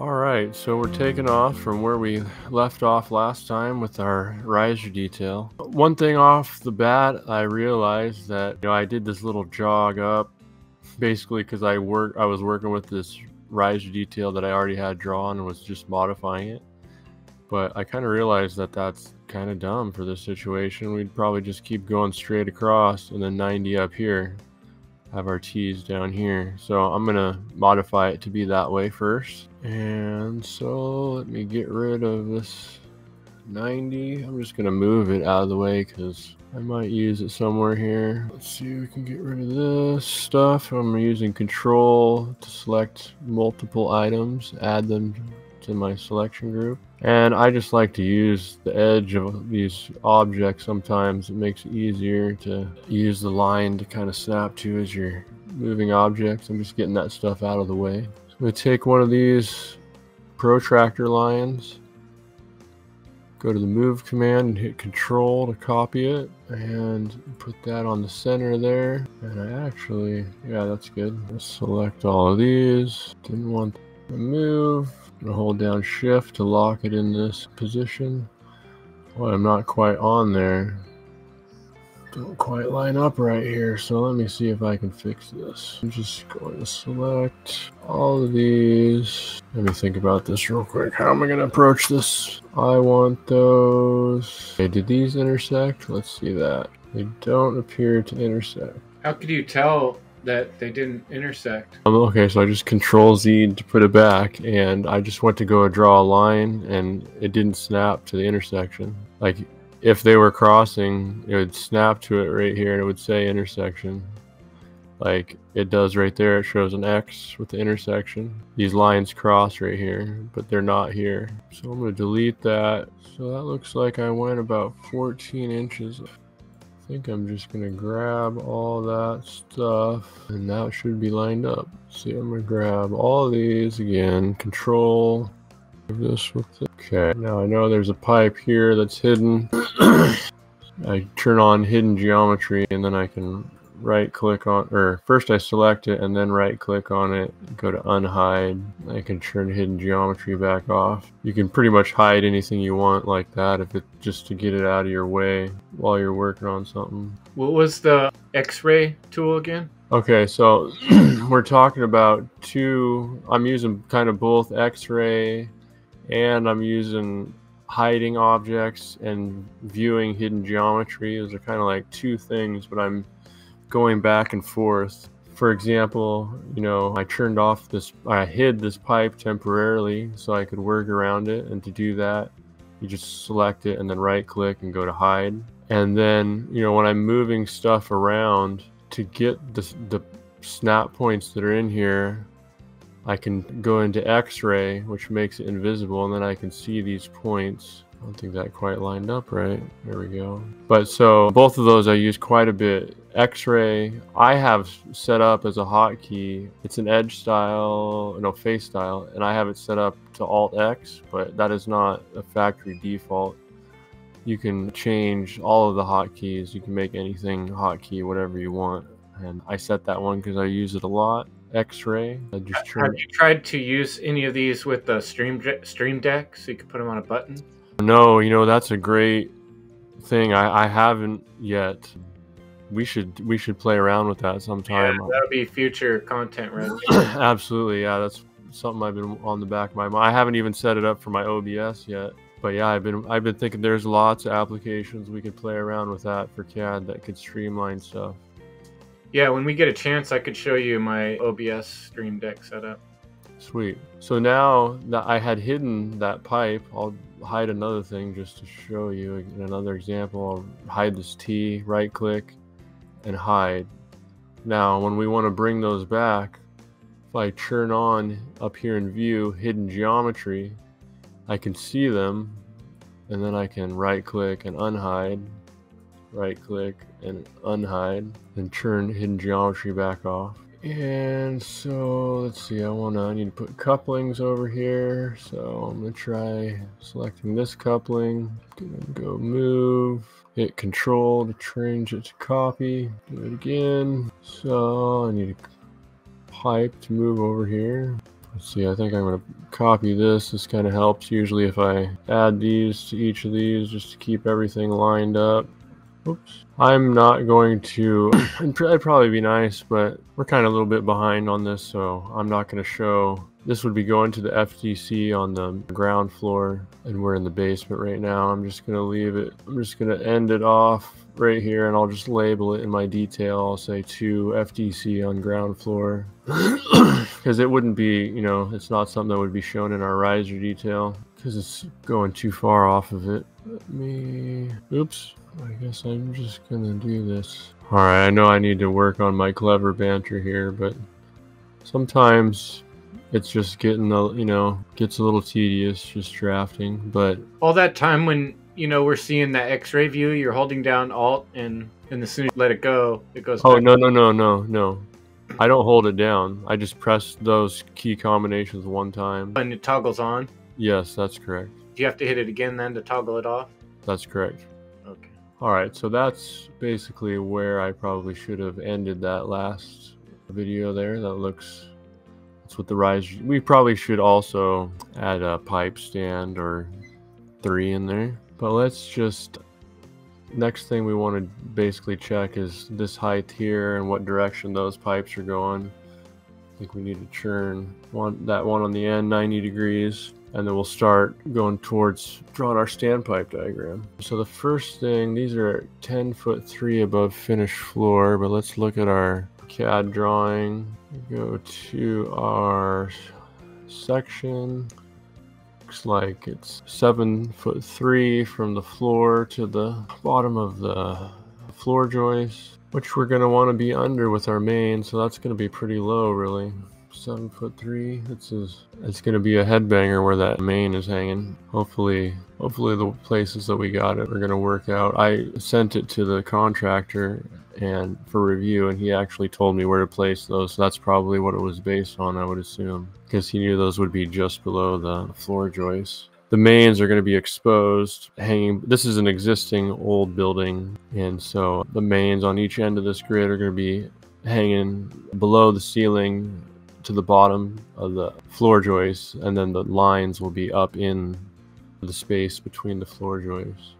Alright, so we're taking off from where we left off last time with our riser detail. One thing off the bat, I realized that I did this little jog up basically because I was working with this riser detail that I already had drawn and was just modifying it. But I kind of realized that that's kind of dumb for this situation. We'd probably just keep going straight across and then 90 up here. Have our T's down here. So I'm gonna modify it to be that way first. And so let me get rid of this 90. I'm just gonna move it out of the way because I might use it somewhere here. Let's see, we can get rid of this stuff. I'm using Control to select multiple items, add them to my selection group. And I just like to use the edge of these objects sometimes. It makes it easier to use the line to kind of snap to as you're moving objects. I'm just getting that stuff out of the way. So I'm going to take one of these protractor lines, go to the move command and hit Control to copy it and put that on the center there. And I actually, yeah, that's good. Let's select all of these. Didn't want to move. I'm going to hold down Shift to lock it in this position. Well, I'm not quite on there. Don't quite line up right here, so let me see if I can fix this. I'm just going to select all of these. Let me think about this real quick. How am I going to approach this? I want those. Okay, did these intersect? Let's see that. They don't appear to intersect. How could you tell that they didn't intersect? Okay, so I just Control Z to put it back, and I just went to go draw a line, and it didn't snap to the intersection. Like, if they were crossing, it would snap to it right here, and it would say intersection. Like it does right there. It shows an X with the intersection. These lines cross right here, but they're not here. So I'm going to delete that. So that looks like I went about 14 inches. I think I'm just gonna grab all that stuff and that should be lined up. See, I'm gonna grab all these again, Control this with it. Okay, now I know there's a pipe here that's hidden. I turn on hidden geometry and then I can right click on, or first I select it and then right click on it, go to unhide. I can turn hidden geometry back off. You can pretty much hide anything you want like that if it just to get it out of your way while you're working on something. What was the X-ray tool again? Okay, so we're talking about I'm using kind of both X-ray and I'm using hiding objects and viewing hidden geometry. Those are kind of like two things, but I'm going back and forth. For example, I turned off I hid this pipe temporarily so I could work around it, and to do that you just select it and then right click and go to hide. And then when I'm moving stuff around to get the snap points that are in here, I can go into X-ray, which makes it invisible, and then I can see these points. I don't think that quite lined up right. There we go. But so both of those I use quite a bit. X-ray I have set up as a hotkey. It's an edge style, no, face style, and I have it set up to Alt X, but that is not a factory default. You can change all of the hotkeys. You can make anything hotkey, whatever you want. And I set that one because I use it a lot. X-ray. Have you tried to use any of these with the Stream Deck so you could put them on a button? No, that's a great thing. I haven't yet. We should play around with that sometime. Yeah, that'll be future content, right? Absolutely, yeah. That's something I've been on the back of my mind. I haven't even set it up for my OBS yet. But yeah, I've been thinking there's lots of applications we could play around with that for CAD that could streamline stuff. Yeah, when we get a chance, I could show you my OBS Stream Deck setup. Sweet. So now that I had hidden that pipe, I'll hide another thing just to show you. In another example, I'll hide this T, right click, and hide. Now, when we want to bring those back, if I turn on up here in view, hidden geometry, I can see them, and then I can right click and unhide, right click and unhide, and turn hidden geometry back off. And so let's see, I need to put couplings over here. So I'm gonna try selecting this coupling, gonna go move, hit Control to change it to copy, do it again. So I need a pipe to move over here. Let's see, I think I'm gonna copy this. This kind of helps usually if I add these to each of these just to keep everything lined up. Oops. I'm not going to, it'd probably be nice, but we're kind of a little bit behind on this, so I'm not going to show. This would be going to the FTC on the ground floor, and we're in the basement right now. I'm just going to leave it. I'm just going to end it off right here, and I'll just label it in my detail. I'll say to FTC on ground floor, because it wouldn't be, you know, it's not something that would be shown in our riser detail because it's going too far off of it. Oops. I guess I'm just gonna do this. Alright, I know I need to work on my clever banter here, but sometimes it's just getting a, you know, gets a little tedious just drafting. But all that time when, you know, we're seeing that X-ray view, you're holding down Alt, and as soon as you let it go, it goes oh, back. no. I don't hold it down. I just press those key combinations one time. And it toggles on? Yes, that's correct. Do you have to hit it again then to toggle it off? That's correct. Okay. Alright, so that's basically where I probably should have ended that last video there. That looks, that's what the riser, we probably should also add a pipe stand or 3 in there. But let's just, next thing we want to basically check is this height here and what direction those pipes are going. I think we need to turn that one on the end 90 degrees. And then we'll start going towards drawing our standpipe diagram. So the first thing, these are 10'3" above finished floor, but let's look at our CAD drawing. Go to our section. Looks like it's 7'3" from the floor to the bottom of the floor joist, which we're going to want to be under with our main, so that's going to be pretty low really. 7'3". It's gonna be a headbanger where that main is hanging. Hopefully the places that we got it are gonna work out. I sent it to the contractor and for review, and he actually told me where to place those. So that's probably what it was based on, I would assume, because he knew those would be just below the floor joists. The mains are going to be exposed, hanging. This is an existing old building, and so the mains on each end of this grid are going to be hanging below the ceiling to the bottom of the floor joists, and then the lines will be up in the space between the floor joists.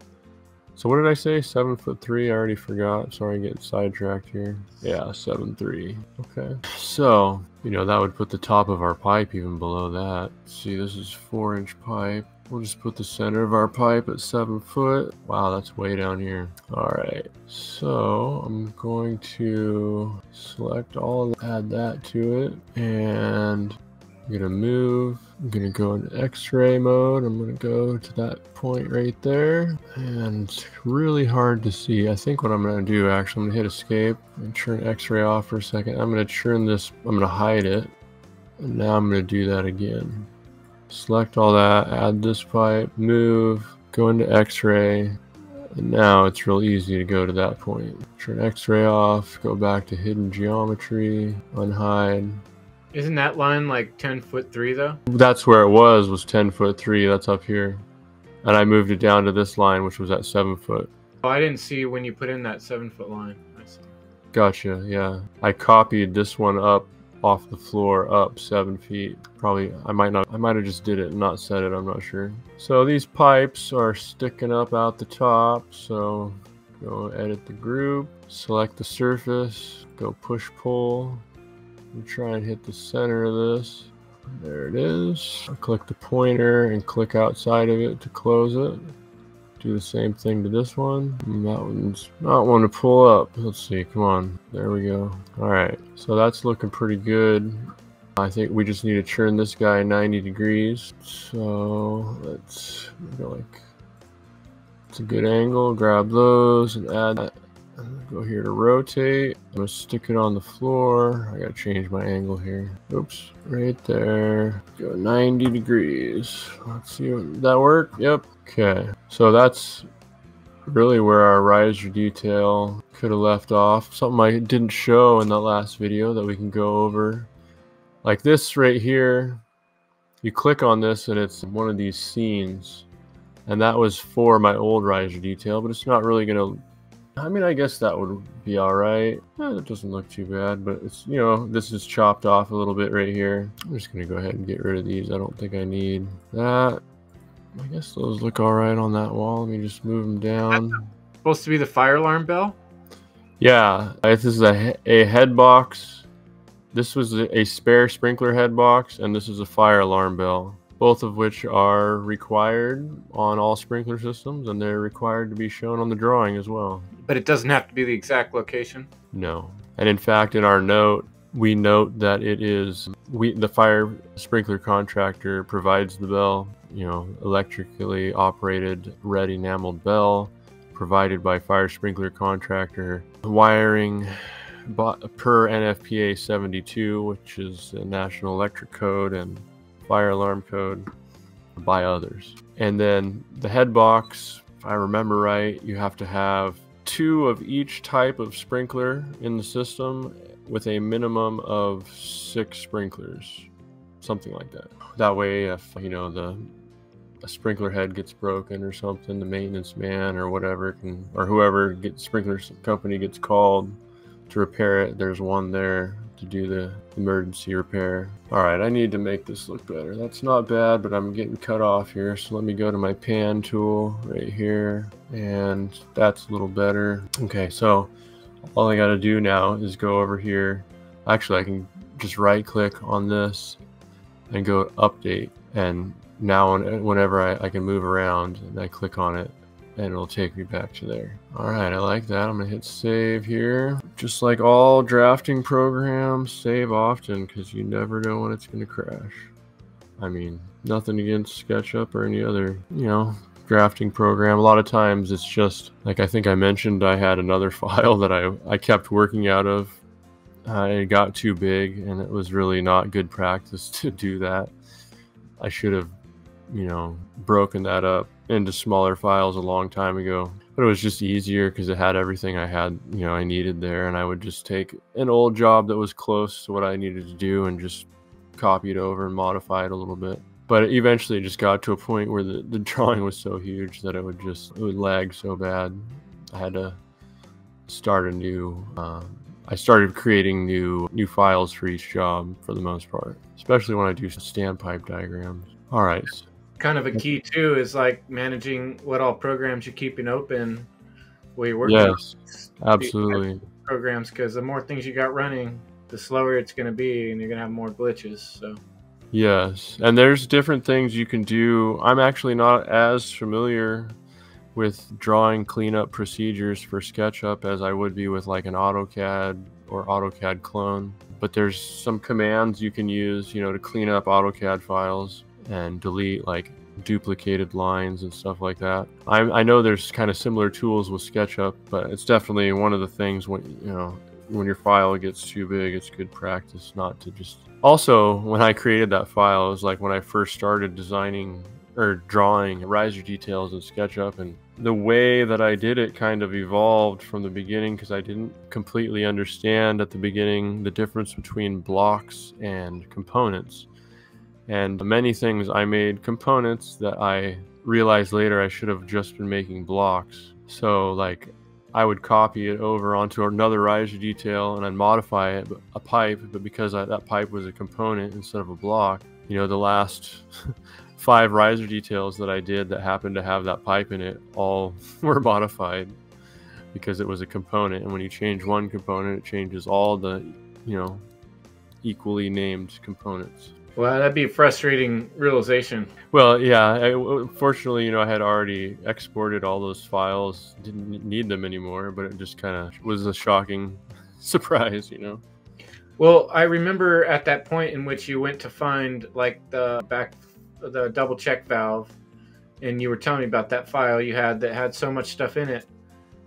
So what did I say? 7'3". I already forgot. Sorry, I'm getting sidetracked here. Yeah, 7'3". Okay. So, you know, that would put the top of our pipe even below that. See, this is 4-inch pipe. We'll just put the center of our pipe at 7 foot. Wow, that's way down here. All right, so I'm going to select all of that, add that to it, and I'm gonna move. I'm gonna go into X-ray mode. I'm gonna go to that point right there, and it's really hard to see. I think what I'm gonna do, actually, I'm gonna hit escape and turn X-ray off for a second. I'm gonna turn this, I'm gonna hide it, and now I'm gonna do that again. Select all that, add this pipe, move, go into X-ray, and now it's real easy to go to that point. Turn X-ray off, go back to hidden geometry, unhide. Isn't that line like 10'3" though? That's where it was 10'3". That's up here, and I moved it down to this line, which was at 7 foot. Oh, I didn't see when you put in that 7 foot line. I see. Gotcha. Yeah, I copied this one up off the floor up 7 feet. Probably I might have just did it and not set it, I'm not sure. So these pipes are sticking up out the top, so go edit the group, select the surface, go push pull, and try and hit the center of this. There it is. I'll click the pointer and click outside of it to close it. Do the same thing to this one. And that one's not one to pull up. Let's see, come on. There we go. All right, so that's looking pretty good. I think we just need to turn this guy 90 degrees. So let's go like, it's a good angle. Grab those and add that. Go here to rotate. I'm gonna stick it on the floor. I gotta change my angle here. Oops, right there. Go 90 degrees. Let's see, did that work? Yep. Okay, so that's really where our riser detail could have left off. Something I didn't show in that last video that we can go over. Like this right here, you click on this and it's one of these scenes. And that was for my old riser detail, but it's not really gonna I mean, I guess that would be all right. It doesn't look too bad, but it's, you know, this is chopped off a little bit right here. I'm just gonna go ahead and get rid of these. I don't think I need that. I guess those look all right on that wall. Let me just move them down. Supposed to be the fire alarm bell? Yeah, this is a head box. This was a spare sprinkler head box, and this is a fire alarm bell. Both of which are required on all sprinkler systems, and they're required to be shown on the drawing as well. But it doesn't have to be the exact location? No. And in fact, in our note, we note that it is, the fire sprinkler contractor provides the bell, you know, electrically operated red enameled bell, provided by fire sprinkler contractor, wiring per NFPA 72, which is a National Electric Code and fire alarm code by others. And then the head box, if I remember right, you have to have 2 of each type of sprinkler in the system with a minimum of 6 sprinklers, something like that. That way, if, you know, a sprinkler head gets broken or something, the maintenance man or whatever or whoever sprinkler company gets called to repair it, there's one there to do the emergency repair. All right, I need to make this look better. That's not bad, but I'm getting cut off here. So let me go to my pan tool right here, and that's a little better. Okay, so all I got to do now is go over here. Actually, I can just right click on this and go update. And now whenever I can move around and I click on it, and it'll take me back to there. All right, I like that. I'm gonna hit save here. Just like all drafting programs, save often, because you never know when it's gonna crash. I mean, nothing against SketchUp or any other, you know, drafting program. A lot of times it's just, like I think I mentioned, I had another file that I kept working out of. It got too big, and it was really not good practice to do that. I should have, you know, broken that up into smaller files a long time ago, but it was just easier because it had everything I needed there, and I would just take an old job that was close to what I needed to do and just copy it over and modify it a little bit. But eventually it just got to a point where the drawing was so huge that it would lag so bad. I had to start a new I started creating new files for each job for the most part, especially when I do standpipe diagrams. All right. Kind of a key too is like managing what all programs you're keeping open while you're working. Yes, absolutely. Programs, because the more things you got running, the slower it's going to be, and you're going to have more glitches. So yes, and there's different things you can do. I'm actually not as familiar with drawing cleanup procedures for SketchUp as I would be with like an AutoCAD or AutoCAD clone, but there's some commands you can use, you know, to clean up AutoCAD files and delete like duplicated lines and stuff like that. I know there's kind of similar tools with SketchUp, but it's definitely one of the things when your file gets too big, it's good practice not to just. Also, when I created that file, it was like when I first started designing or drawing riser details in SketchUp, and the way that I did it kind of evolved from the beginning because I didn't completely understand at the beginning the difference between blocks and components. And many things I made components that I realized later I should have just been making blocks. So like I would copy it over onto another riser detail and then modify it, a pipe, but because that pipe was a component instead of a block, you know, the last 5 riser details that I did that happened to have that pipe in it all were modified because it was a component. And when you change one component, it changes all the, you know, equally named components. Well, that'd be a frustrating realization. Well, yeah, fortunately, you know, I had already exported all those files, didn't need them anymore, but it just kind of was a shocking surprise, you know. Well, I remember at that point in which you went to find like the double check valve, and you were telling me about that file you had that had so much stuff in it,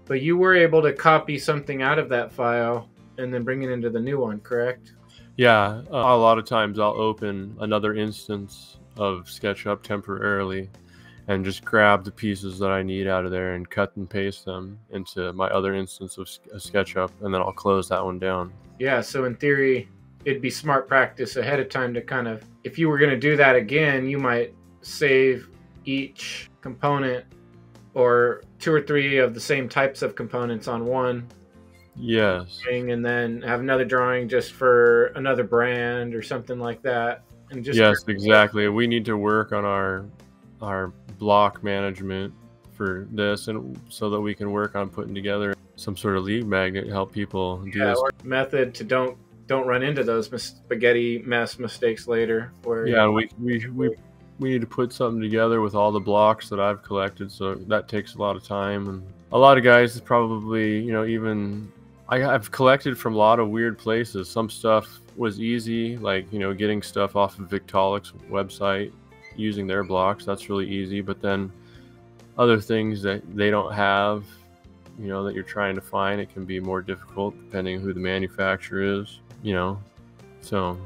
but you were able to copy something out of that file and then bring it into the new one, correct? Yeah, a lot of times I'll open another instance of SketchUp temporarily and just grab the pieces that I need out of there and cut and paste them into my other instance of SketchUp, and then I'll close that one down. Yeah, so in theory, it'd be smart practice ahead of time to kind of, if you were going to do that again, you might save each component or 2 or 3 of the same types of components on one Yes. thing, and then have another drawing just for another brand or something like that. And just Yes, exactly. We need to work on our block management for this, and so that we can work on putting together some sort of lead magnet to help people do this. or method to don't run into those spaghetti mess mistakes later. Where Yeah, we need to put something together with all the blocks that I've collected, so that takes a lot of time, and a lot of guys probably, you know, even I've collected from a lot of weird places. Some stuff was easy, like, you know, getting stuff off of Victolic's website using their blocks. That's really easy. But then other things that they don't have, you know, that you're trying to find, it can be more difficult depending on who the manufacturer is, you know. So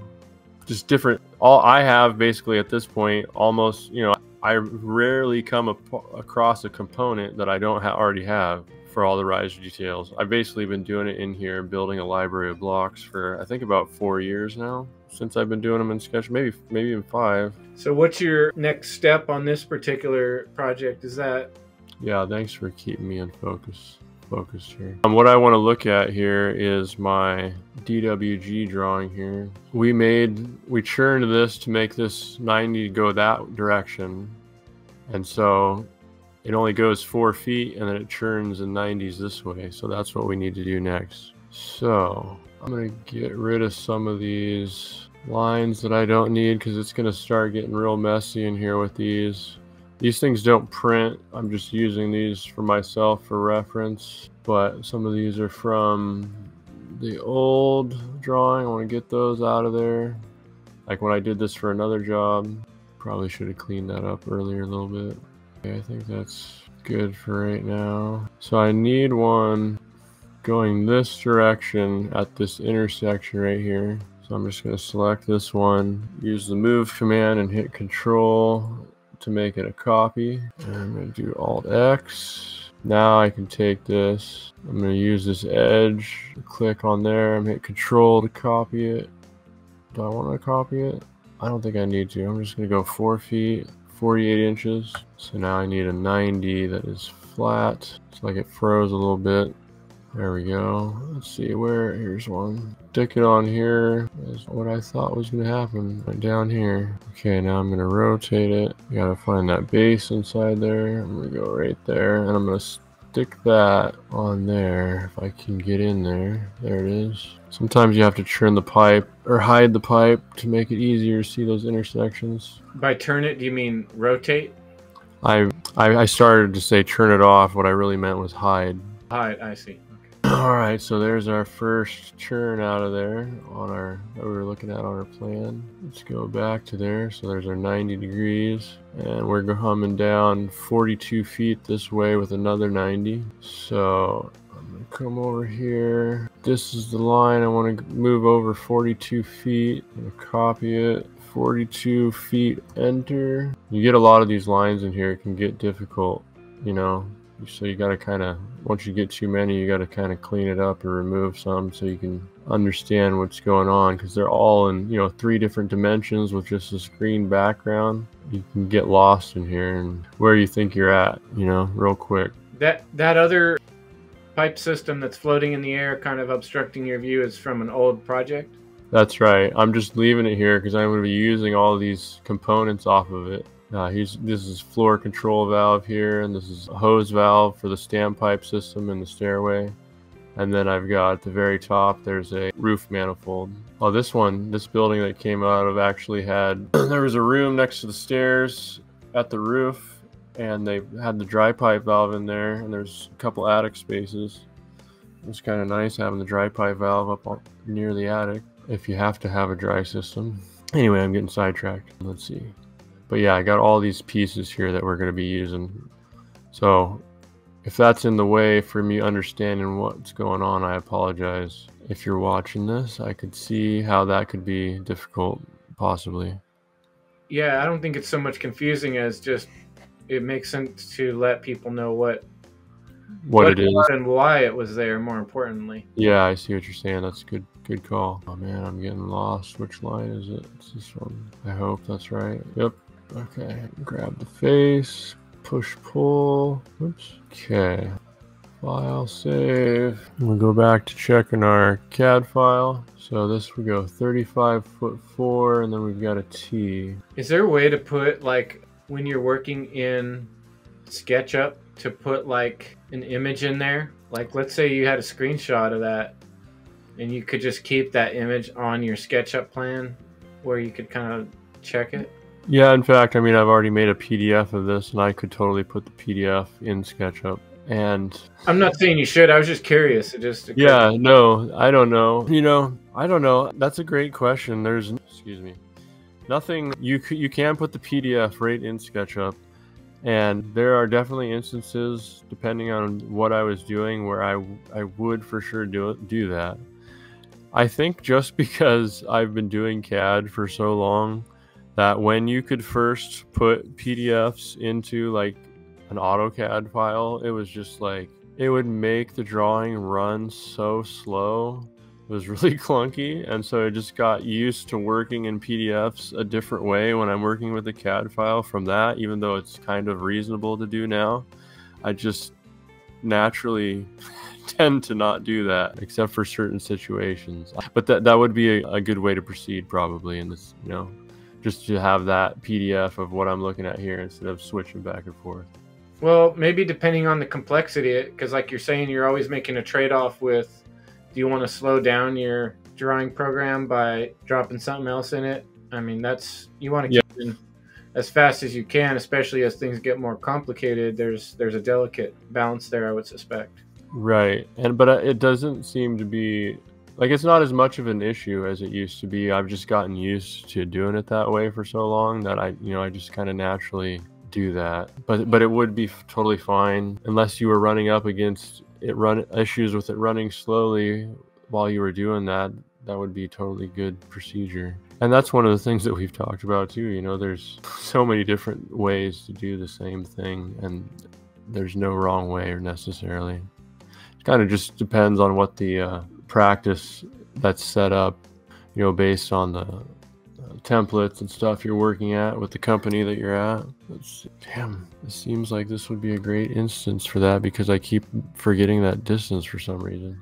just different. All I have basically at this point, almost, you know, I rarely come across a component that I don't already have for all the riser details. I've basically been doing it in here, building a library of blocks for I think about 4 years now, since I've been doing them in SketchUp, maybe even 5. So what's your next step on this particular project? Is that? Yeah, thanks for keeping me in focused here. What I want to look at here is my DWG drawing here. We churned this to make this 90 go that direction, and so it only goes 4 feet, and then it churns in 90s this way. So that's what we need to do next. So I'm gonna get rid of some of these lines that I don't need, because it's gonna start getting real messy in here with these. These things don't print. I'm just using these for myself for reference, but some of these are from the old drawing. I want to get those out of there. Like when I did this for another job, probably should have cleaned that up earlier a little bit. Okay, I think that's good for right now. So I need one going this direction at this intersection right here. So I'm just going to select this one, use the move command and hit Control to make it a copy. And I'm going to do Alt X. Now I can take this. I'm going to use this edge, click on there, and hit Control to copy it. Do I want to copy it? I don't think I need to. I'm just going to go 4 feet, 48 inches. So now I need a 90 that is flat. It's like it froze a little bit. There we go. Let's see here's one. Stick it on here is what I thought was going to happen. Right down here. Okay, now I'm going to rotate it. You got to find that base inside there. I'm going to go right there, and I'm going to stick that on there if I can get in there. There it is. Sometimes you have to turn the pipe or hide the pipe to make it easier to see those intersections. By turn it, do you mean rotate? I started to say turn it off. What I really meant was hide. Hide, I see. Alright, so there's our first churn out of there that we were looking at on our plan. Let's go back to there. So there's our 90 degrees, and we're humming down 42 feet this way with another 90. So I'm going to come over here. This is the line. I want to move over 42 feet. I'm going to copy it. 42 feet, enter. You get a lot of these lines in here. It can get difficult, you know. So you got to kind of, once you get too many, you got to kind of clean it up or remove some so you can understand what's going on, because they're all in, you know, 3 different dimensions with just this green background. You can get lost in here and where you think you're at, you know, real quick. That other pipe system that's floating in the air, kind of obstructing your view, is from an old project? That's right. I'm just leaving it here because I'm going to be using all these components off of it. This is floor control valve here, and this is a hose valve for the standpipe system in the stairway. And then I've got at the very top, there's a roof manifold. Oh, this building that came out of actually had, there was a room next to the stairs at the roof, and they had the dry pipe valve in there, and there's a couple attic spaces. It was kind of nice having the dry pipe valve up near the attic if you have to have a dry system. Anyway, I'm getting sidetracked. Let's see. But yeah, I got all these pieces here that we're going to be using. So if that's in the way for me understanding what's going on, I apologize. If you're watching this, I could see how that could be difficult, possibly. Yeah, I don't think it's so much confusing as just it makes sense to let people know what it is and why it was there, more importantly. Yeah, I see what you're saying. That's good call. Oh man, I'm getting lost. Which line is it? It's this one. I hope that's right. Yep. Okay, grab the face, push pull. Oops. Okay. File save. We'll go back to checking our CAD file. So this we go 35'4", and then we've got a T. Is there a way to put, like, when you're working in SketchUp, to put like an image in there? Like, let's say you had a screenshot of that and you could just keep that image on your SketchUp plan where you could kind of check it. Yeah, in fact, I mean, I've already made a PDF of this, and I could totally put the PDF in SketchUp. And I'm not saying you should. I was just curious. It just occurred. Yeah, no, I don't know. You know, I don't know. That's a great question. There's, excuse me, nothing. You can put the PDF right in SketchUp, and there are definitely instances, depending on what I was doing, where I would for sure do that. I think just because I've been doing CAD for so long, that when you could first put PDFs into like an AutoCAD file, it was just like, it would make the drawing run so slow. It was really clunky, and so I just got used to working in PDFs a different way when I'm working with a CAD file from that, even though it's kind of reasonable to do now. I just naturally tend to not do that, except for certain situations. But that would be a good way to proceed probably in this, you know, just to have that PDF of what I'm looking at here instead of switching back and forth. Well, maybe depending on the complexity, because like you're saying, you're always making a trade-off with, do you want to slow down your drawing program by dropping something else in it? I mean, that's, you want to keep it as fast as you can, especially as things get more complicated. There's a delicate balance there, I would suspect. Right, but it doesn't seem to be, like, it's not as much of an issue as it used to be. I've just gotten used to doing it that way for so long that I just kind of naturally do that. But it would be totally fine unless you were running up against issues with it running slowly while you were doing that. That would be totally good procedure. And that's one of the things that we've talked about too. You know, there's so many different ways to do the same thing, and there's no wrong way necessarily. It kind of just depends on what the practice that's set up, you know, based on the templates and stuff you're working at with the company that you're at. Damn, it seems like this would be a great instance for that because I keep forgetting that distance for some reason.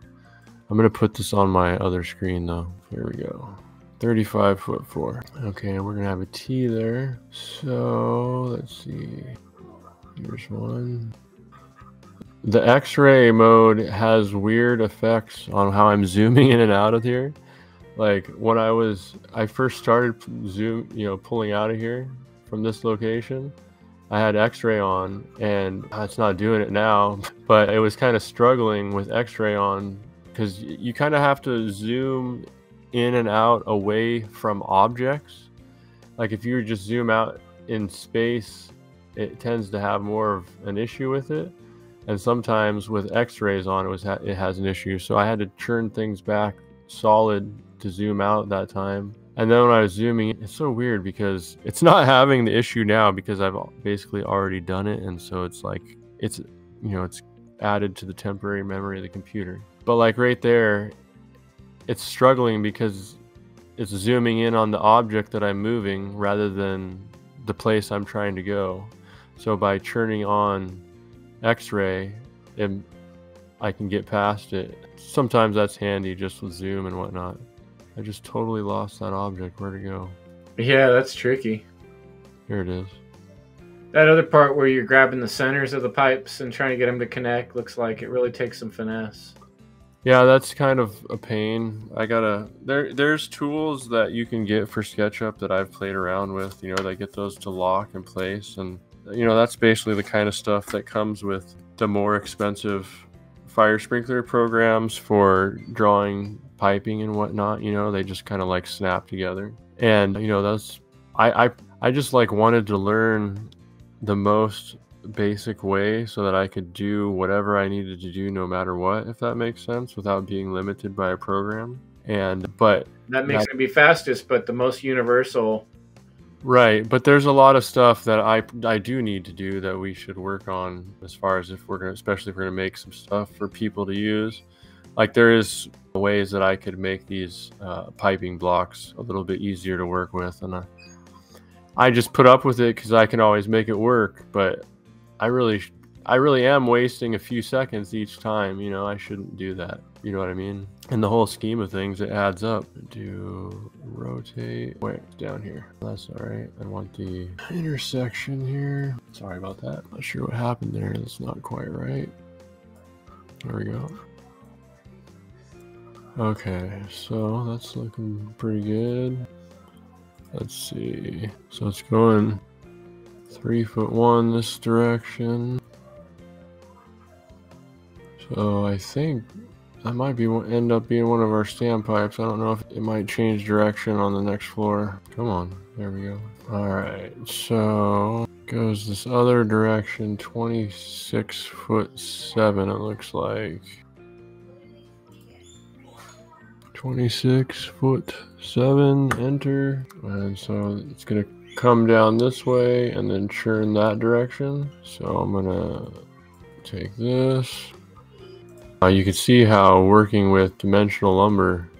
I'm gonna put this on my other screen though. Here we go. 35'4". Okay, we're gonna have a T there. So let's see. Here's one. The X-ray mode has weird effects on how I'm zooming in and out of here. Like when I first started pulling out of here from this location, I had X-ray on, and it's not doing it now, but it was kind of struggling with X-ray on because you kind of have to zoom in and out away from objects. Like if you just zoom out in space, it tends to have more of an issue with it. And sometimes with X-rays on, it has an issue. So I had to turn things back solid to zoom out that time. And then when I was zooming, it's so weird because it's not having the issue now because I've basically already done it. And so it's like, it's added to the temporary memory of the computer. But like right there, it's struggling because it's zooming in on the object that I'm moving rather than the place I'm trying to go. So by turning on X-ray, I can get past it. Sometimes that's handy just with zoom and whatnot. I just totally lost that object. Where'd it go? Yeah, that's tricky. Here it is. That other part where you're grabbing the centers of the pipes and trying to get them to connect looks like it really takes some finesse. Yeah, that's kind of a pain. There's tools that you can get for SketchUp that I've played around with, that get those to lock in place. And, that's basically the kind of stuff that comes with the more expensive fire sprinkler programs for drawing piping and whatnot. They just kind of like snap together. And, I just like wanted to learn the most basic way so that I could do whatever I needed to do no matter what, if that makes sense, without being limited by a program. But that makes it be fastest, but the most universal. Right, but there's a lot of stuff that I do need to do that we should work on as far as especially if we're gonna make some stuff for people to use. Like there is ways that I could make these piping blocks a little bit easier to work with, and I just put up with it because I can always make it work. But I really am wasting a few seconds each time. You know, I shouldn't do that. You know what I mean? In the whole scheme of things, it adds up. Do rotate. Wait, down here. That's all right. I want the intersection here. Sorry about that. Not sure what happened there. That's not quite right. There we go. Okay, so that's looking pretty good. Let's see. So it's going 3'1" this direction. So I think that might be end up being one of our standpipes. I don't know if it might change direction on the next floor. Come on, there we go. All right, so goes this other direction, 26'7" it looks like. 26'7", enter. And so it's gonna come down this way and then churn that direction. So I'm gonna take this. You can see how working with dimensional lumber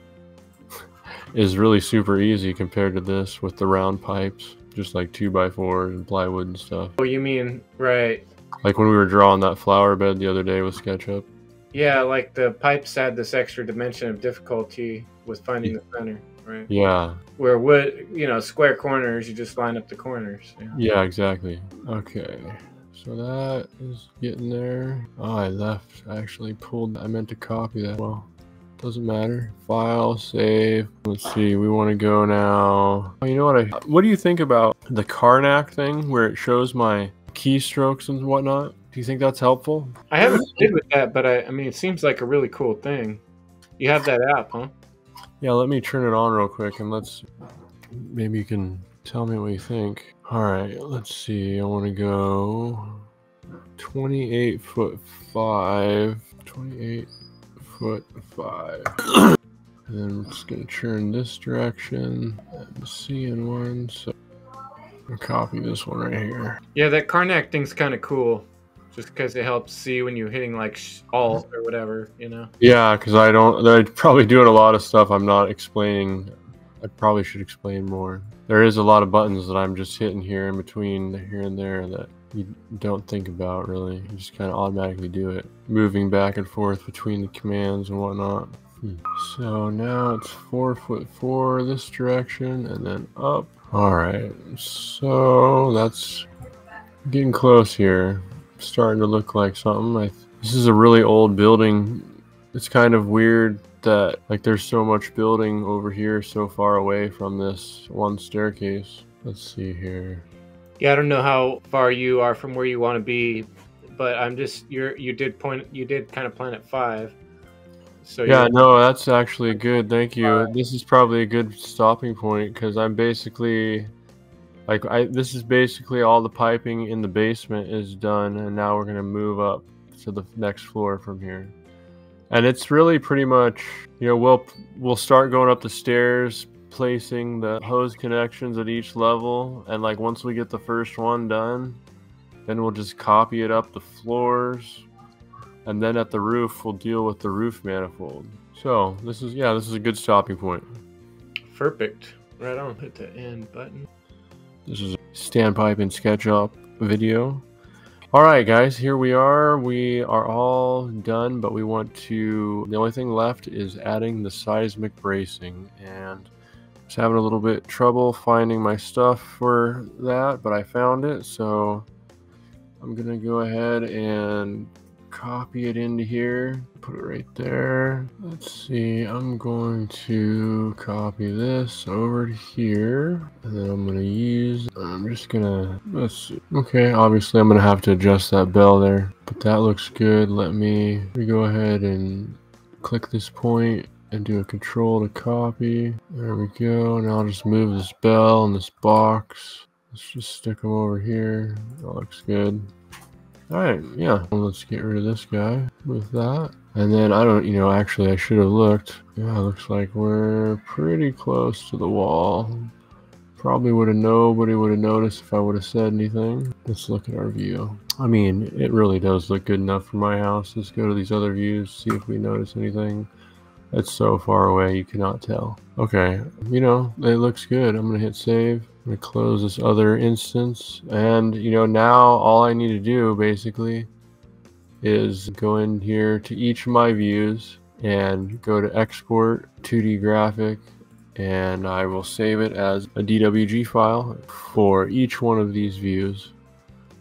is really super easy compared to this with the round pipes, just like 2x4 and plywood and stuff. Oh, you mean, right. Like when we were drawing that flower bed the other day with SketchUp. Yeah, like the pipes add this extra dimension of difficulty with finding the center, right? Yeah. Where wood, you know, square corners, you just line up the corners. Yeah, exactly. Okay. So that is getting there. Oh, I left. I actually pulled. I meant to copy that. Well, doesn't matter. File, save. Let's see. We want to go now. Oh, you know what? What do you think about the Karnak thing where it shows my keystrokes and whatnot? Do you think that's helpful? I haven't played with that, but I mean, it seems like a really cool thing. You have that app, huh? Yeah, let me turn it on real quick and maybe you can tell me what you think. All right, let's see. I want to go 28'5", 28'5". And then I'm just gonna turn this direction. I'm seeing one, so I'll copy this one right here. Yeah, that Karnak thing's kind of cool. Just because it helps see when you're hitting like Alt or whatever, you know? Yeah, because I'm probably doing a lot of stuff I'm not explaining. I probably should explain more. There is a lot of buttons that I'm just hitting here in between here and there that you don't think about really. You just kind of automatically do it. Moving back and forth between the commands and whatnot. So now it's 4'4" this direction and then up. All right, so that's getting close here. Starting to look like something. This is a really old building. It's kind of weird that like there's so much building over here so far away from this one staircase. Let's see here. Yeah, I don't know how far you are from where you want to be, but I'm just you did kind of plan at 5. So yeah, no, that's actually good. Thank you. This is probably a good stopping point because I'm basically this is basically all the piping in the basement is done, and now we're gonna move up to the next floor from here. And it's really pretty much, you know, we'll start going up the stairs, placing the hose connections at each level, and like once we get the first one done, then we'll just copy it up the floors, and then at the roof we'll deal with the roof manifold. So this is a good stopping point. Perfect. Right on. Hit the end button. This is a standpipe and SketchUp video. All right, guys, here we are. We are all done, but the only thing left is adding the seismic bracing. And I was having a little bit trouble finding my stuff for that, but I found it. So I'm gonna go ahead and copy it into here, put it right there. Let's see, I'm going to copy this over to here, and then let's see. Okay, obviously I'm gonna have to adjust that bell there, but that looks good. Let me go ahead and click this point and do a control to copy. There we go. Now I'll just move this bell and this box. Let's just stick them over here. That looks good. Alright, yeah. Well, let's get rid of this guy with that. And then actually I should have looked. Yeah, looks like we're pretty close to the wall. Probably nobody would have noticed if I would have said anything. Let's look at our view. I mean, it really does look good enough for my house. Let's go to these other views, see if we notice anything. It's so far away you cannot tell. Okay, you know, it looks good. I'm gonna hit save. I'm gonna close this other instance, and you know, now all I need to do basically is go in here to each of my views and go to export 2D graphic, and I will save it as a DWG file for each one of these views,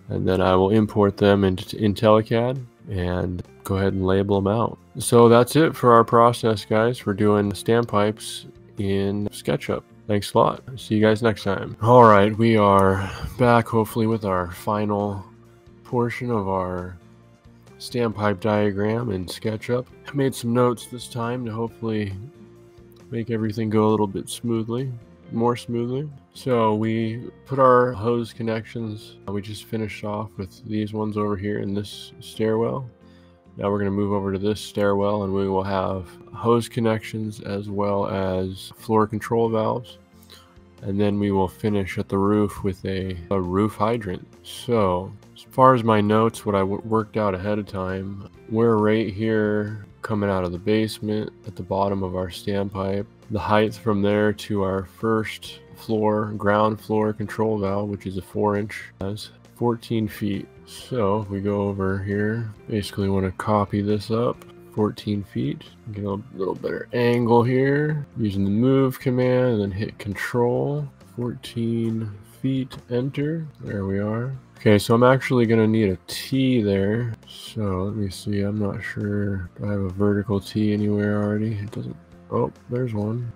and then I will import them into IntelliCAD and go ahead and label them out. So that's it for our process, guys, for doing standpipes in SketchUp. Thanks a lot. See you guys next time. All right, we are back hopefully with our final portion of our standpipe diagram in SketchUp. I made some notes this time to hopefully make everything go a little bit more smoothly. So we put our hose connections. We just finished off with these ones over here in this stairwell. Now we're going to move over to this stairwell, and we will have hose connections as well as floor control valves. And then we will finish at the roof with a roof hydrant. So as far as my notes, what I worked out ahead of time, we're right here coming out of the basement at the bottom of our standpipe. The height from there to our first floor, ground floor control valve, which is a 4-inch, is 14 feet. So if we go over here, basically want to copy this up 14 feet, get a little better angle here using the move command, and then hit control. 14 feet, enter. There we are. Okay, so I'm actually going to need a T there. So let me see, I'm not sure. Do I have a vertical T anywhere already? It doesn't. Oh, there's one.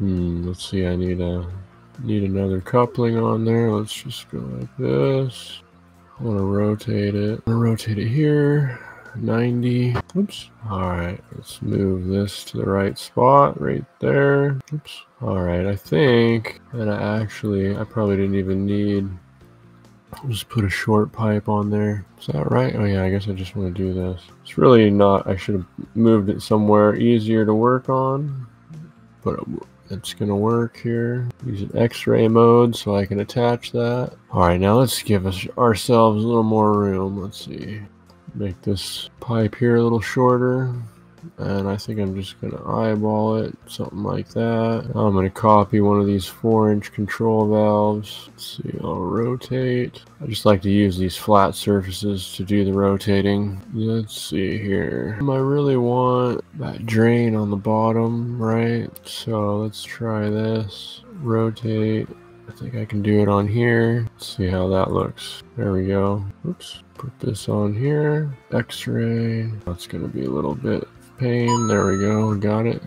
Let's see, I need another coupling on there. Let's just go like this. I want to rotate it. I'm going to rotate it here. 90. Oops. Alright, let's move this to the right spot right there. Oops. Alright, I think that I probably didn't even need. I'll just put a short pipe on there. Is that right? Oh yeah, I guess I just want to do this. It's really not. I should have moved it somewhere easier to work on, but it's gonna work here. Use an X-ray mode so I can attach that. Alright, now let's give ourselves a little more room. Let's see. Make this pipe here a little shorter, and I think I'm just gonna eyeball it, something like that. I'm gonna copy one of these 4-inch control valves. Let's see, I'll rotate. I just like to use these flat surfaces to do the rotating. Let's see here. I really want that drain on the bottom, right? So let's try this. Rotate. I think I can do it on here. Let's see how that looks. There we go. Oops. Put this on here. X-ray. That's gonna be a little bit pain. There we go. Got it.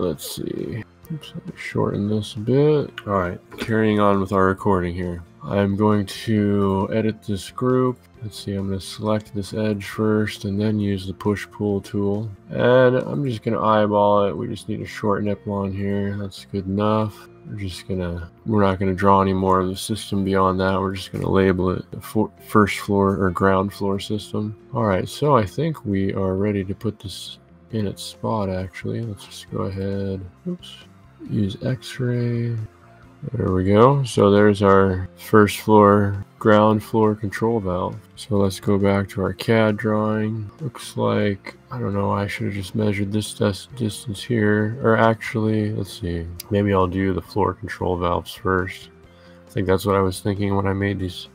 Let's see. Oops, let me shorten this a bit. Alright, carrying on with our recording here. I'm going to edit this group. Let's see, I'm going to select this edge first and then use the push-pull tool. And I'm just going to eyeball it. We just need a short nipple on here. That's good enough. We're not going to draw any more of the system beyond that. We're just going to label it the first floor or ground floor system. Alright, so I think we are ready to put this in its spot actually. Let's just go ahead. Oops. Use X-ray. There we go. So there's our first floor, ground floor control valve. So let's go back to our CAD drawing. Looks like, I don't know, I should have just measured this distance here. Or actually, let's see. Maybe I'll do the floor control valves first. I think that's what I was thinking when I made these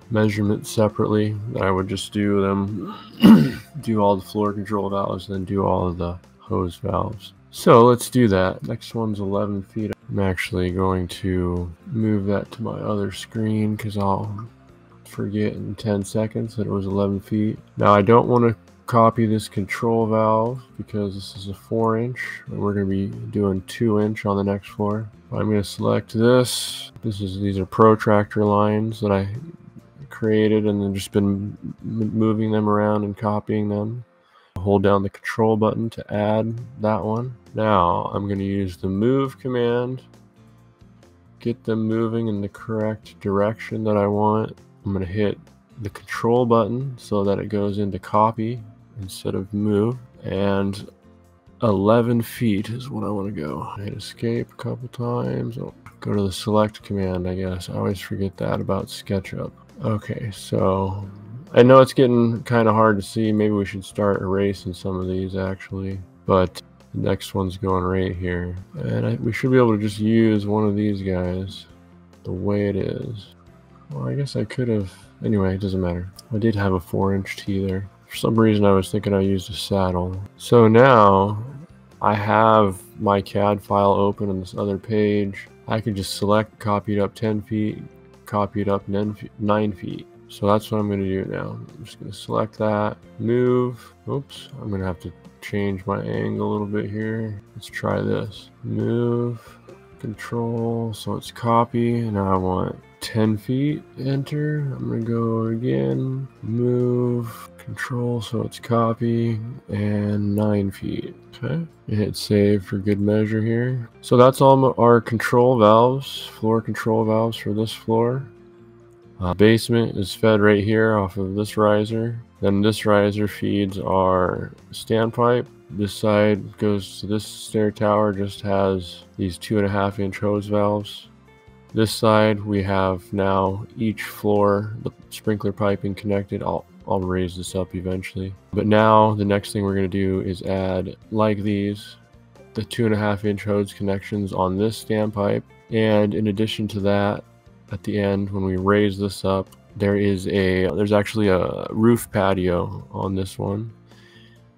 measurements separately. That I would just do them, do all the floor control valves, then do all of the hose valves. So let's do that. Next one's 11 feet. I'm actually going to move that to my other screen because I'll forget in 10 seconds that it was 11 feet. Now I don't want to copy this control valve because this is a 4-inch and we're going to be doing 2-inch on the next floor. I'm going to select this. These are protractor lines that I created and then just been moving them around and copying them. Hold down the control button to add that one. Now I'm going to use the move command, get them moving in the correct direction that I want. I'm going to hit the control button so that it goes into copy instead of move, and 11 feet is what I want to go. Hit escape a couple times. I'll go to the select command, I guess. I always forget that about SketchUp. Okay, so I know it's getting kind of hard to see. Maybe we should start erasing some of these actually, but The next one's going right here. And we should be able to just use one of these guys the way it is. Well, I guess I could have... Anyway, it doesn't matter. I did have a 4-inch T there. For some reason, I was thinking I used a saddle. So now, I have my CAD file open on this other page. I can just select, copy it up 10 feet, copy it up 9 feet. So that's what I'm going to do now. I'm just going to select that, move. Oops, I'm going to have to change my angle a little bit here. Let's try this. Move, control, so it's copy. Now I want 10 feet, enter. I'm going to go again, move, control, so it's copy, and 9 feet. Okay, and hit save for good measure here. So that's all our control valves, floor control valves for this floor. Basement is fed right here off of this riser. Then this riser feeds our standpipe. This side goes to this stair tower, just has these 2.5-inch hose valves. This side we have now each floor, the sprinkler piping connected. I'll raise this up eventually. But now the next thing we're going to do is add, like these, the 2.5-inch hose connections on this standpipe. And in addition to that, at the end, when we raise this up, there's actually a roof patio on this one,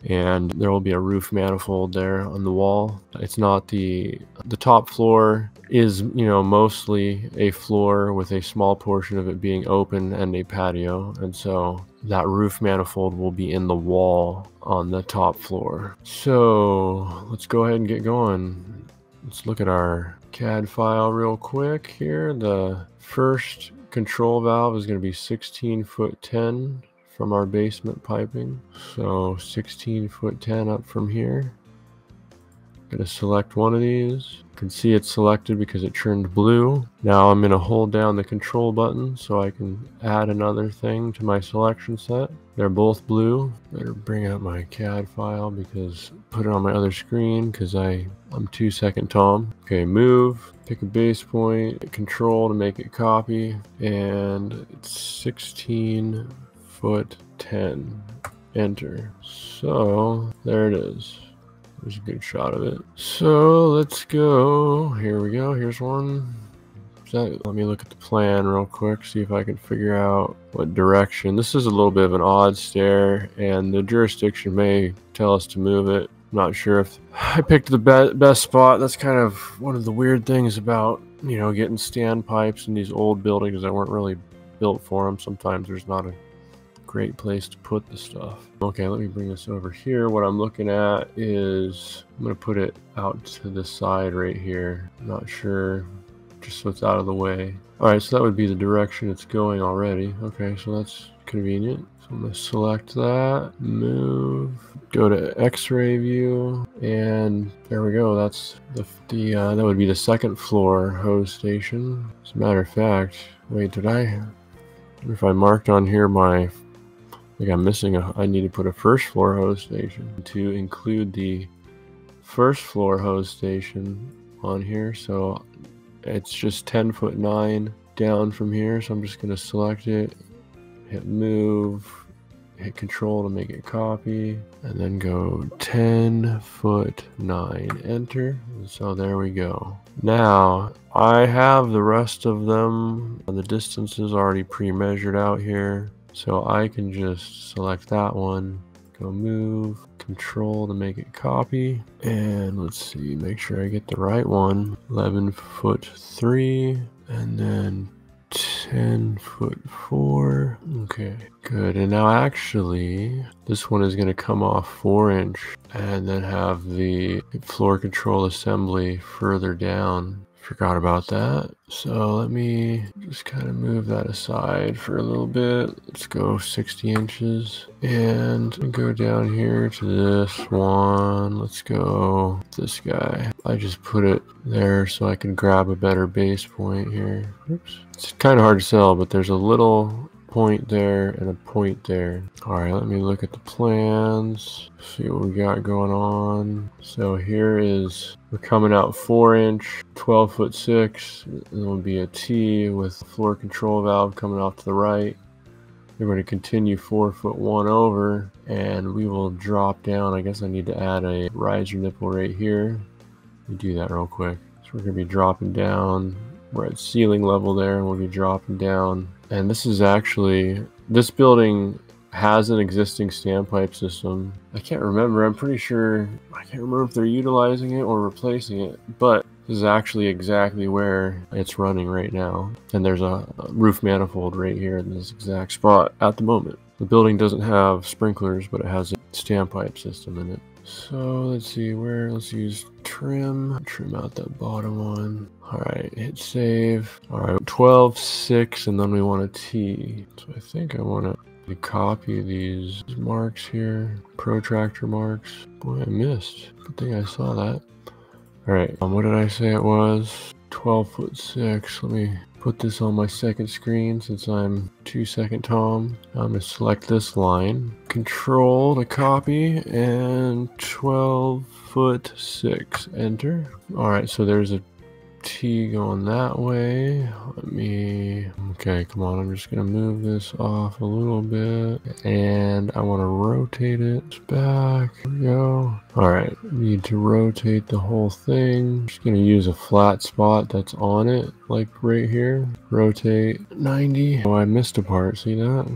and there will be a roof manifold there on the wall. It's not the top floor is, mostly a floor with a small portion of it being open and a patio, and so that roof manifold will be in the wall on the top floor. So let's go ahead and get going. Let's look at our CAD file real quick here. The first control valve is going to be 16 foot 10 from our basement piping. So 16 foot 10 up from here. Going to select one of these. You can see it's selected because it turned blue. Now I'm going to hold down the control button so I can add another thing to my selection set. They're both blue. Better bring out my CAD file because put it on my other screen because I'm 2-second Tom. Okay, move, pick a base point, control to make it copy, and it's 16 foot 10. Enter. So there it is. There's a good shot of it. So let's go. Here we go. Here's one. Let me look at the plan real quick, see if I can figure out what direction. This is a little bit of an odd stair, and the jurisdiction may tell us to move it. I'm not sure if I picked the best spot. That's kind of one of the weird things about, getting standpipes in these old buildings that weren't really built for them. Sometimes there's not a great place to put the stuff. Okay, let me bring this over here. What I'm looking at is I'm going to put it out to the side right here. I'm not sure, just so it's out of the way. All right, so that would be the direction it's going already. Okay, so that's convenient. So I'm going to select that, move, go to X-ray view, and there we go. That's that would be the second floor hose station. As a matter of fact, wait, if I marked on here I think I'm missing I need to put a first floor hose station to include the first floor hose station on here. So it's just 10 foot 9 down from here. So I'm just going to select it, hit move, hit control to make it copy, and then go 10 foot 9, enter. And so there we go. Now I have the rest of them, the distances already pre-measured out here. So I can just select that one, go move, control to make it copy, and let's see, make sure I get the right one. 11 foot 3, and then 10 foot 4. Okay, good. And now actually, this one is going to come off 4-inch and then have the floor control assembly further down. Forgot about that. So let me just kind of move that aside for a little bit. Let's go 60 inches and go down here to this one. Let's go this guy. I just put it there so I can grab a better base point here. Oops. It's kind of hard to tell, but there's a little point there and a point there. All right, let me look at the plans, see what we got going on. So here we're coming out 4-inch, 12 foot 6, and there will be a T with floor control valve coming off to the right. We're going to continue 4'1" over, and we will drop down. I guess I need to add a riser nipple right here. Let me do that real quick. So we're going to be dropping down. We're at ceiling level there, and we'll be dropping down. And this is actually, this building has an existing standpipe system. I can't remember. I'm pretty sure, I can't remember if they're utilizing it or replacing it, but this is actually exactly where it's running right now. And there's a roof manifold right here in this exact spot at the moment. The building doesn't have sprinklers, but it has a standpipe system in it. So let's see let's use trim out that bottom one. All right, hit save. All right, 12.6, and then we want a T. So I think I want to copy these marks here, protractor marks. Boy, I missed. Good thing I saw that. All right, what did I say it was? 12'6". Let me put this on my second screen since I'm 2-second Tom. I'm gonna select this line, Control to copy, and 12'6", enter. All right, so there's a T going that way. Okay, come on, I'm just gonna move this off a little bit, and I want to rotate it back. There we go. All right, need to rotate the whole thing. Just gonna use a flat spot that's on it, like right here. Rotate 90. Oh, I missed a part, see that?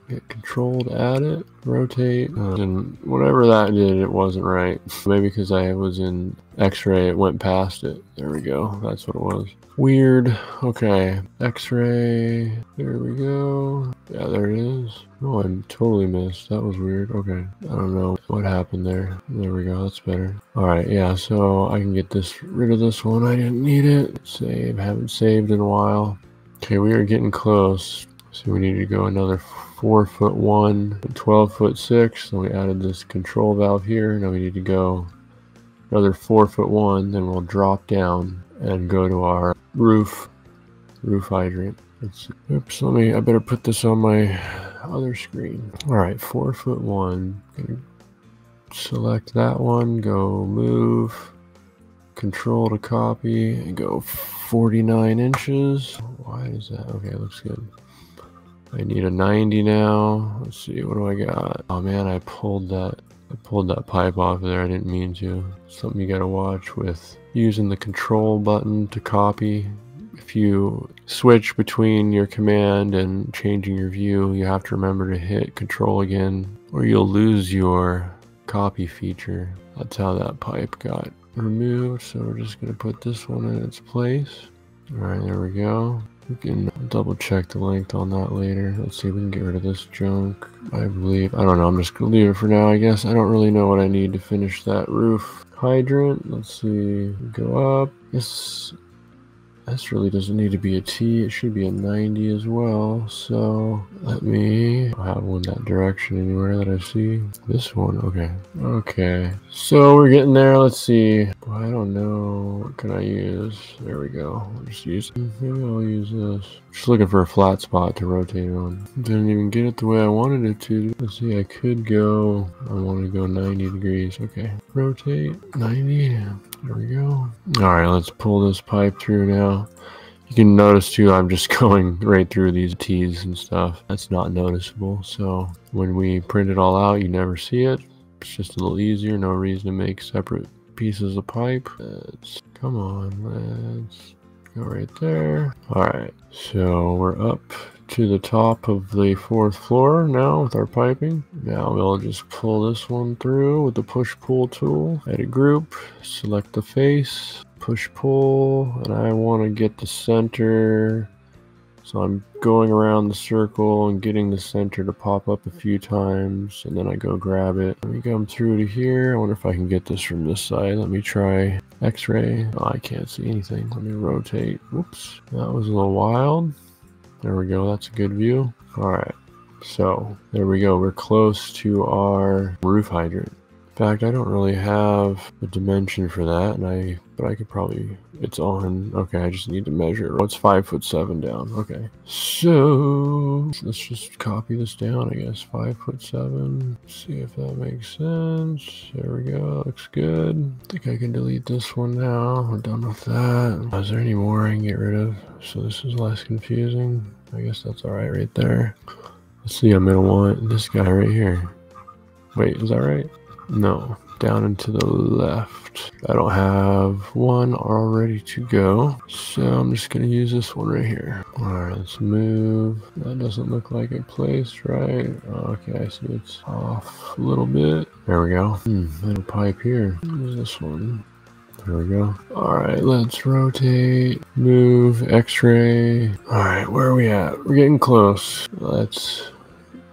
Get control to add it, rotate, and whatever that did, it wasn't right. Maybe because I was in X-ray, it went past it. There we go, that's what it was. Weird. Okay, X-ray, there we go. Yeah, there it is. Oh, I totally missed. That was weird. Okay, I don't know what happened there. There we go, that's better. All right, yeah, so I can get rid of this one. I didn't need it. Save, haven't saved in a while. Okay, we are getting close. So we need to go another 4'1", 12'6". So we added this control valve here. Now we need to go another 4'1", then we'll drop down and go to our roof hydrant. Oops, I better put this on my other screen. All right, 4'1". Gonna select that one, go move, control to copy, and go 49 inches. Why is that? Okay, looks good. I need a 90 now. Let's see, what do I got? Oh man, I pulled that pipe off there. I didn't mean to. Something you gotta watch with using the control button to copy. If you switch between your command and changing your view, you have to remember to hit control again, or you'll lose your copy feature. That's how that pipe got removed. So we're just gonna put this one in its place. All right, there we go. We can double check the length on that later. Let's see if we can get rid of this junk. I don't know, I'm just gonna leave it for now, I guess. I don't really know what I need to finish that roof hydrant. Let's see, go up. This really doesn't need to be a T, it should be a 90 as well. So let me have one that direction anywhere that I see. This one, okay. Okay, so we're getting there. Let's see. Well, I don't know, what can I use? There we go. I'll just use, maybe I'll use this. Just looking for a flat spot to rotate on. Didn't even get it the way I wanted it to. Let's see, I could go, I want to go 90 degrees. Okay, rotate 90. There we go. All right, let's pull this pipe through now. You can notice too, I'm just going right through these T's and stuff. That's not noticeable. So when we print it all out, you never see it. It's just a little easier. No reason to make separate pieces of pipe. Come on, let's go right there. All right, so we're up to the top of the 4th floor now with our piping. Now we'll just pull this one through with the push-pull tool. Edit group, select the face, push-pull, and I want to get the center. So I'm going around the circle and getting the center to pop up a few times, and then I go grab it. Let me come through to here. I wonder if I can get this from this side. Let me try X-ray. Oh, I can't see anything. Let me rotate. Whoops, that was a little wild. There we go, that's a good view. All right, so there we go. We're close to our roof hydrant. In fact, I don't really have a dimension for that, but I could probably, it's on. Okay, I just need to measure. Oh, it's 5'7" down. Okay, so let's just copy this down, I guess. 5'7". See if that makes sense. There we go, looks good. I think I can delete this one now. We're done with that. Is there any more I can get rid of so this is less confusing? I guess that's all right there. Let's see, I'm gonna want this guy right here. Wait, is that right? No, down and to the left. I don't have one all ready to go, so I'm just gonna use this one right here. All right, let's move. That doesn't look like it placed right. Okay, so it's off a little bit. There we go. Little pipe here. Use this one. There we go. All right, let's rotate, move, X-ray. All right, where are we at? We're getting close. Let's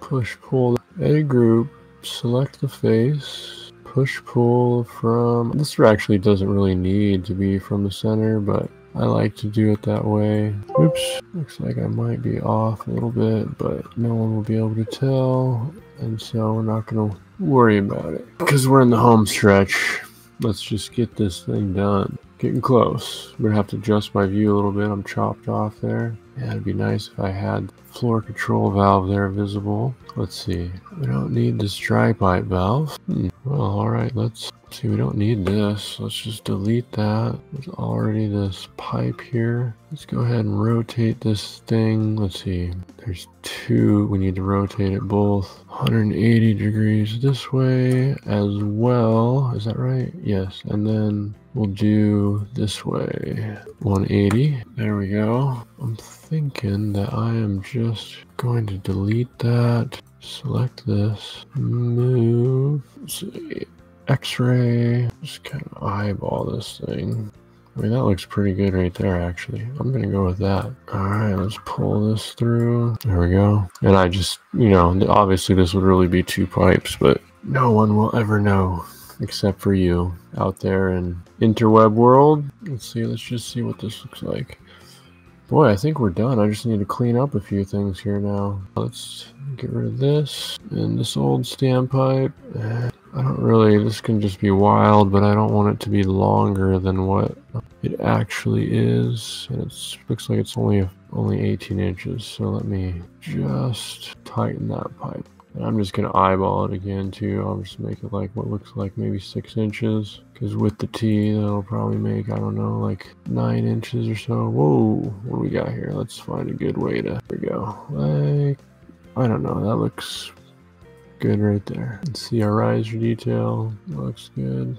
push, pull, edit group, select the face, push, pull from, this actually doesn't really need to be from the center, but I like to do it that way. Oops, looks like I might be off a little bit, but no one will be able to tell, and so we're not gonna worry about it because we're in the home stretch. Let's just get this thing done. Getting close. I'm gonna have to adjust my view a little bit. I'm chopped off there. Yeah, it'd be nice if I had floor control valve there visible. Let's see. We don't need this dry pipe valve. Well, all right, let's see. We don't need this. Let's just delete that. There's already this pipe here. Let's go ahead and rotate this thing. Let's see. There's two. We need to rotate it both 180 degrees this way as well. Is that right? Yes. And then we'll do this way 180. There we go. I'm thinking that I am just going to delete that. Select this. Move. Let's see. X-ray. Just kind of eyeball this thing. I mean, that looks pretty good right there, actually. I'm going to go with that. All right, let's pull this through. There we go. And I just, you know, obviously this would really be two pipes, but no one will ever know except for you out there in interweb world. Let's see, let's just see what this looks like. Boy, I think we're done. I just need to clean up a few things here now. Let's get rid of this and this old standpipe. I don't really, this can just be wild, but I don't want it to be longer than what it actually is. And it looks like it's only 18 inches. So let me just tighten that pipe. And I'm just going to eyeball it again too. I'll just make it like what looks like maybe 6 inches. Because with the T, that'll probably make, I don't know, like 9 inches or so. Whoa, what do we got here? Let's find a good way to, there we go. Like, I don't know, that looks good right there. Let's see our riser detail. That looks good.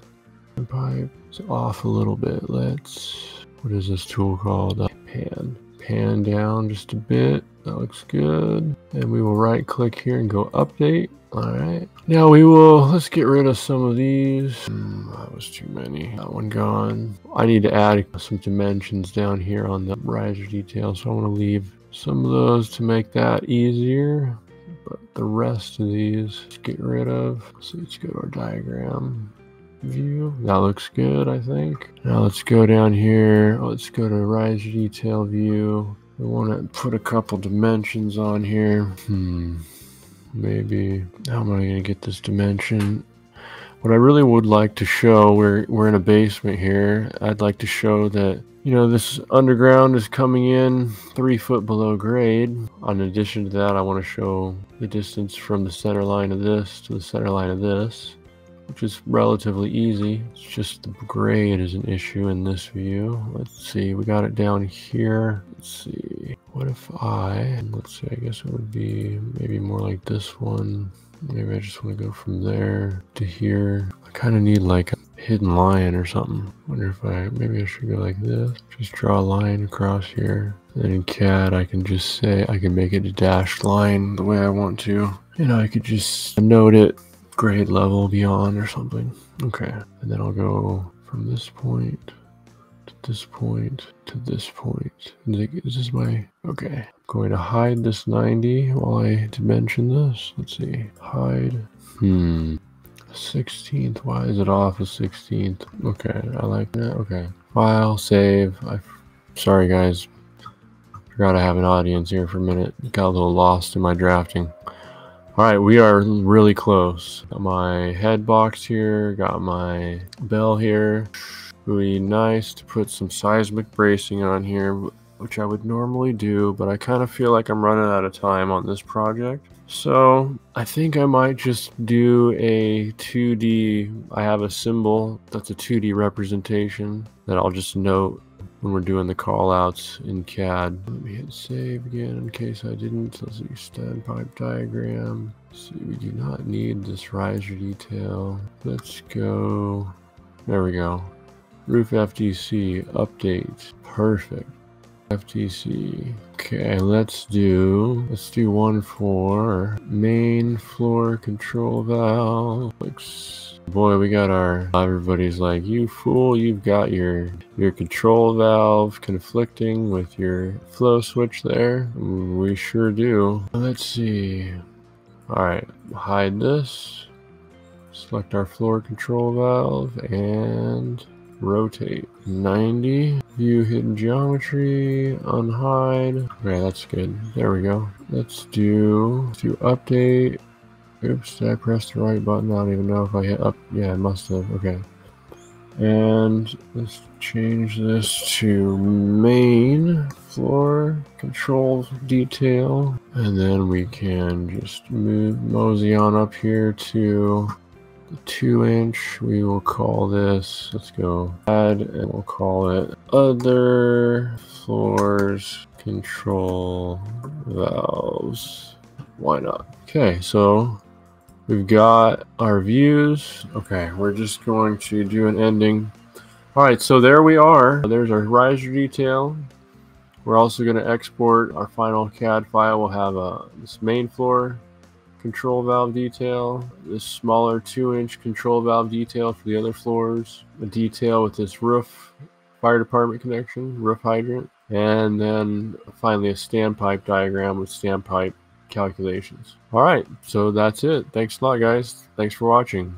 The pipe is off a little bit. Let's, what is this tool called? Pan. Pan down just a bit. That looks good. And we will right click here and go update. All right. Now we will, let's get rid of some of these. That was too many. That one gone. I need to add some dimensions down here on the riser detail. So I want to leave some of those to make that easier. But the rest of these, let's get rid of. So let's go to our diagram view. That looks good, I think. Now let's go down here. Let's go to riser detail view. We want to put a couple dimensions on here. Maybe, how am I going to get this dimension? What I really would like to show, we're in a basement here. I'd like to show that, you know, this underground is coming in 3 foot below grade. In addition to that, I want to show the distance from the center line of this to the center line of this, which is relatively easy. It's just the grade is an issue in this view. Let's see, we got it down here. Let's see, what if let's see, I guess it would be maybe more like this one. Maybe I just want to go from there to here. I kind of need like a hidden line or something. Wonder if maybe I should go like this. Just draw a line across here. And then in CAD, I can just say, I can make it a dashed line the way I want to. And I could just note it grade level beyond or something. Okay, and then I'll go from this point to this point to this point. Is this my, okay. I'm going to hide this 90 while I dimension this. Let's see, hide, 16th, why is it off a 16th? Okay, I like that, okay. File, save, sorry guys, forgot I have an audience here for a minute. Got a little lost in my drafting. Alright, we are really close. Got my head box here, got my bell here. Really nice to put some seismic bracing on here, which I would normally do, but I kind of feel like I'm running out of time on this project. So I think I might just do a 2D, I have a symbol that's a 2D representation that I'll just note when we're doing the call-outs in CAD. Let me hit save again in case I didn't. Let's see, standpipe diagram. Let's see, we do not need this riser detail. Let's go. There we go. Roof FTC update. Perfect. FTC. Okay, let's do one for main floor control valve. Boy, we got our, everybody's like, you fool, you've got your control valve conflicting with your flow switch there. We sure do. Let's see. All right, hide this. Select our floor control valve and rotate 90. View hidden geometry, unhide. Okay, that's good. There we go. Let's do update. Oops, did I press the right button? I don't even know if I hit up. Yeah, I must have. Okay. And let's change this to main floor control detail. And then we can just mosey on up here to the 2-inch. We will call this, let's go add, and we'll call it other floors control valves. Why not? Okay, so we've got our views. Okay, we're just going to do an ending. All right, so there we are. There's our riser detail. We're also going to export our final CAD file. We'll have this main floor control valve detail, this smaller 2-inch control valve detail for the other floors, a detail with this roof fire department connection, roof hydrant, and then finally a standpipe diagram with standpipe calculations. All right, so that's it. Thanks a lot, guys. Thanks for watching.